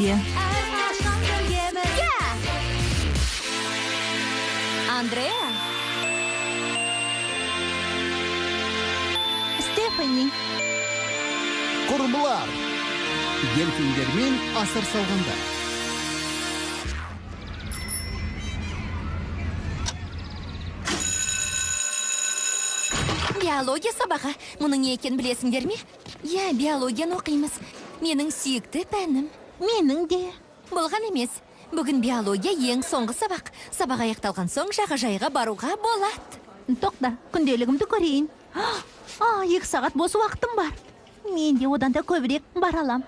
Оливия. Андреа? Стефани. Құрбылар. Дельфиндермен асыр салғанда. Биология сабағы. Мұның не екенін білесіңдер ме? Я, биологияны оқимыз. Менің сүйікті пәнім. Менің де. Болған емес. Бүгін биология ең соңғы сабақ. Сабақ аяқталған соң жағажайға баруға болады. Тоқта, күнделігімді көрейін. 2 сағат бос уақытым бар. Мен де одан да көбірек бара алам.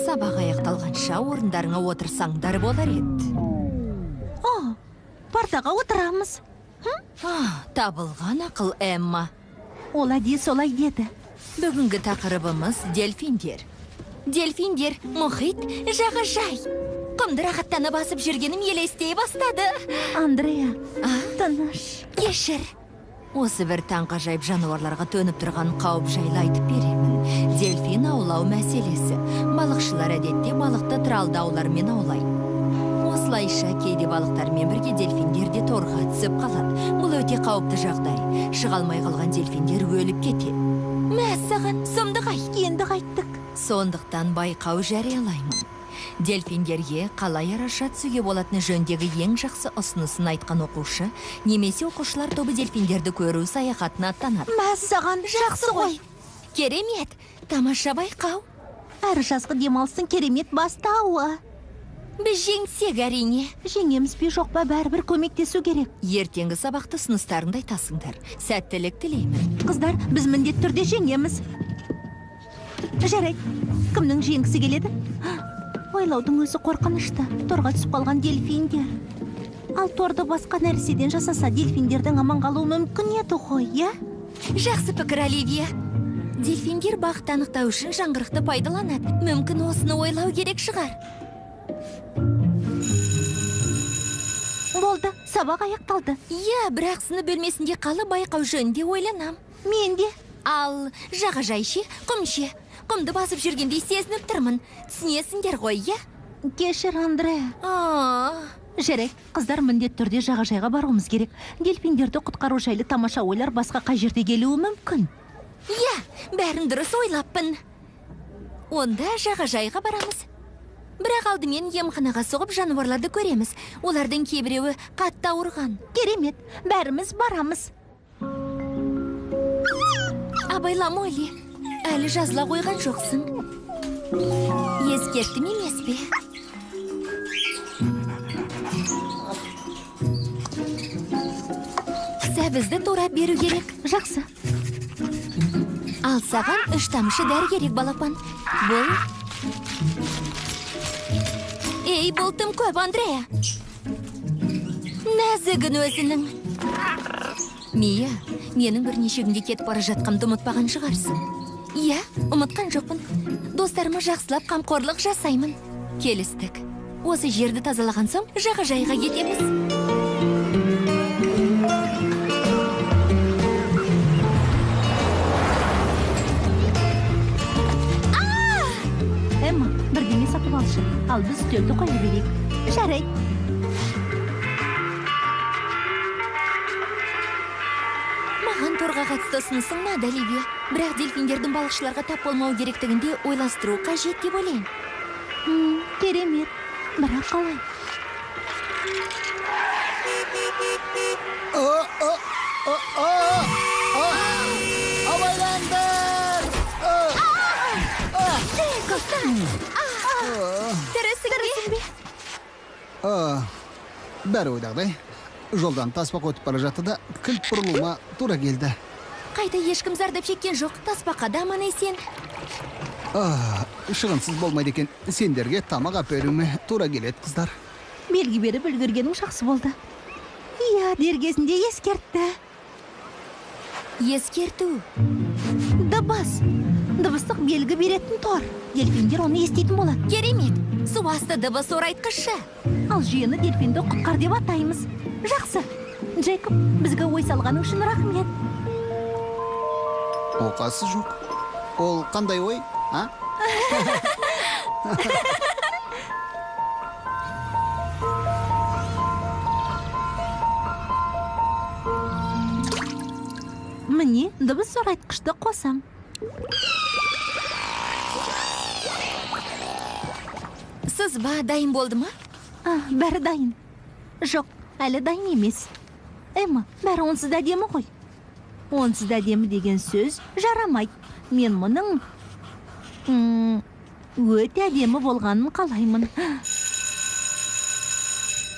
Сабақ аяқталғанша орындарыңа отырсаңдар болар еді. Партаға отырамыз. Табылған ақыл, Эмма. Ол әдейі солай деді. Бүгінгі тақырыбымыз дельфиндер. Дельфиндер, мұхит, жағажай. Құмды рахаттана басып жүргенім елестей бастады. Андреа, тыныш. Кешір. Осы бір таңғажайып жануарларға төніп тұрған қауіп жайлы айтып беремін. Дельфин аулау мәселесі. Балықшылар әдетте балықты тралдаулармен аулайды. Осылайша кейде балықтармен бірге дельфиндер де торға түсіп қалады. Бұл өте қауіпті жағдай. Шыға алмай қалған дельфиндер өліп кетеді. Мәссаған, сұмдық ай. Енді қайттық. Сондықтан байқау жариялаймын. Дельфиндерге қалай араша түсуге болатыны жөндегі ең жақсы ұсынысын айтқан оқушы, немесе оқушылар тобы дельфиндерді көру саяхатына аттанады. Мәссаған, жақсы ғой. Керемет, тамаша байқау. Әр жазғы демалыстың керемет бастауы. Біз жеңсек әрине. Жеңеміз бе жоқ па, бәрібір көмектесу керек. Ертеңгі сабақты ұсыныстарыңды айтасыңдар. Сәттілік тілеймін. Қыздар, біз міндетті түрде жеңеміз. Жарайды, кімнің жеңгісі келеді? Ойлаудың өзі қорқынышты. Торға түсіп қалған дельфиндер. Ал торды басқа нәрседен жасаса, дельфиндердің аман қалуы мүмкін еді ғой, я? Жақсы пікір, Оливия. Дельфиндер бақыт анықтау үшін жаңғырықты пайдаланады. Мүмкін осыны ойлау керек шығар. Болды, сабақ аяқталды. Иә, бірақ сынып бөлмесінде қалып байқау жөнінде ойланам. Мен де. Ал жағажай ше, құм ше. Құмды басып жүргендей сезініп тұрмын. Түсінесіңдер ғой, иә? Кешір, Андреа. Жарайды, қыздар міндетті түрде жағажайға баруымыз керек. Дельфиндерді құтқару жайлы тамаша ойлар басқа қай жерде келуі мүмкін. Иә, бәрін дұрыс ойлаппын. Онда жағажайға барамыз. Бірақ алдымен емханаға соғып жануарларды көреміз. Олардың кейбіреуі қатты ауырған. Керемет, бәріміз барамыз. Абайлам, Ойли, әлі жазыла қойған жоқсың. Ескерттім емес пе? Сәбізді турап беру керек. Жақсы. Ал саған 3 тамшы дәрі керек, балапан. Бұл. Ей, бұл тым көп, Андреа. Нәзігін өзінің. Мия, менің бірнеше күнде кетіп бара жатқанымды ұмытпаған шығарсың. Иә, ұмытқан жоқпын. Достарыма жақсылап қамқорлық жасаймын. Келістік. Осы жерді тазалаған соң жағажайға кетеміз. Эмма, бірдеңе сатып алшы. Ал біз үстелді қоя берейік. Жарайды. Маған торға қатысты ұсынысың ұнады, Оливия. Бірақ дельфиндердің балықшыларға тап болмау керектігінде ойластыру қажет деп ойлаймын. Керемет. Бірақ қалай? Абайлаңдар! Тірісің бе? Бәрі ойдағдай. Жолдан таспақ өтіп бара жатты да, кілт бұрылуыма тура келді. Қайта ешкім зардап шеккен жоқ, таспаққа да аман есен. Шығынсыз болмайды екен, сендерге тамақ әперуіме тура келеді, қыздар. Белгі беріп үлгергенің жақсы болды. Иә, дер кезінде ескертті. Ескерту. Дыбыс. Дыбыстық белгі беретін тор. Дельфиндер оны естейтін болады. Керемет. Су асты дыбыс орайтқышы. Ал жүйені дельфинді құтқар деп атаймыз. Жақсы. Джейкоб, бізге ой салғаның үшін рахмет. Оқасы жоқ. Ол қандай ой, а? Міне, дыбыс зорайтқышты қосам. Сызба дайын болды ма? Бәрі дайын. Жоқ, әлі дайын емес. Эмма, бәрі онсыз да әдемі ғой. Онсыз да әдемі деген сөз жарамайды. Мен мұның өте әдемі болғанын қалаймын.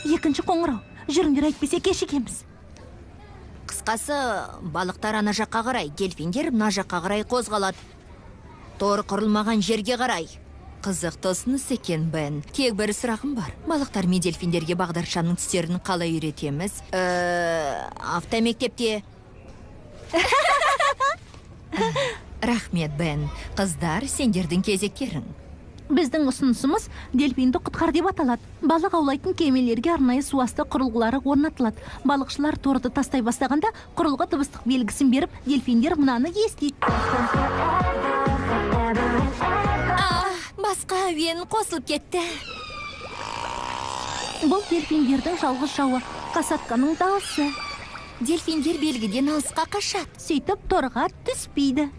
Екінші қоңырау. Жүріңдер, әйтпесе кешігеміз. Қысқасы, балықтар ана жаққа қарай, дельфиндер мына жаққа қарай қозғалады. Торы құрылмаған жерге қарай. Қызықты ұсыныс екен, Бен. Тек бір сұрағым бар. Балықтар мен дельфиндерге бағдаршамның түстерін қалай үйретеміз? Автомектепте. Рахмет, Бен. Қыздар, сендердің кезектерің. Біздің ұсынысымыз дельфинді құтқар деп аталады. Балық аулайтын кемелерге арнайы суасты құрылғылары орнатылады. Балықшылар торды тастай бастағанда құрылғы дыбыстық белгісін беріп, дельфиндер мынаны естиді. Басқа әуен қосылып кетті. Бұл дельфиндердің жалғыз жауы, қасатканың дауысы. Дельфиндер белгіден алысқа қашады. Сөйтіп торға түспейді.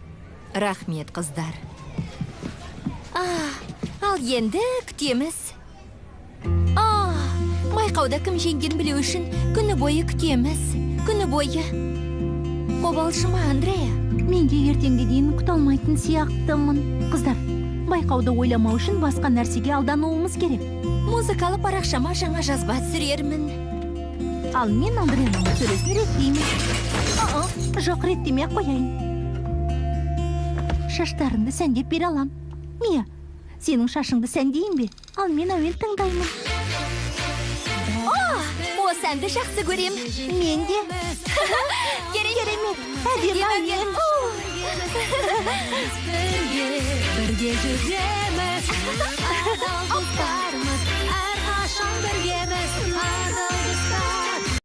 Рахмет, қыздар. Ал енді күтеміз. Байқауда кім жеңген білу үшін күні бойы күтеміз. Күні бойы. Қобалшы ма, Андрея? Мен де ертеңге дейін күте алмайтын сияқтымын. Қыздар, байқауды ойламау үшін басқа нәрсеге алдануымыз керек. Музыкалы парақшама жаңа жазба түсірермін. Ал мен Андреяның сөйлесін реттеймін. Жоқ, реттемей қояйын. Шаштарыңды сәндеп бере алам. Мия, сенің шашыңды сәндейін бе? Ал мен әуен тыңдаймын. Осы әнді жақсы көрем. Мен де. Керемет. Әдемі әуен. Бірге жүреміз.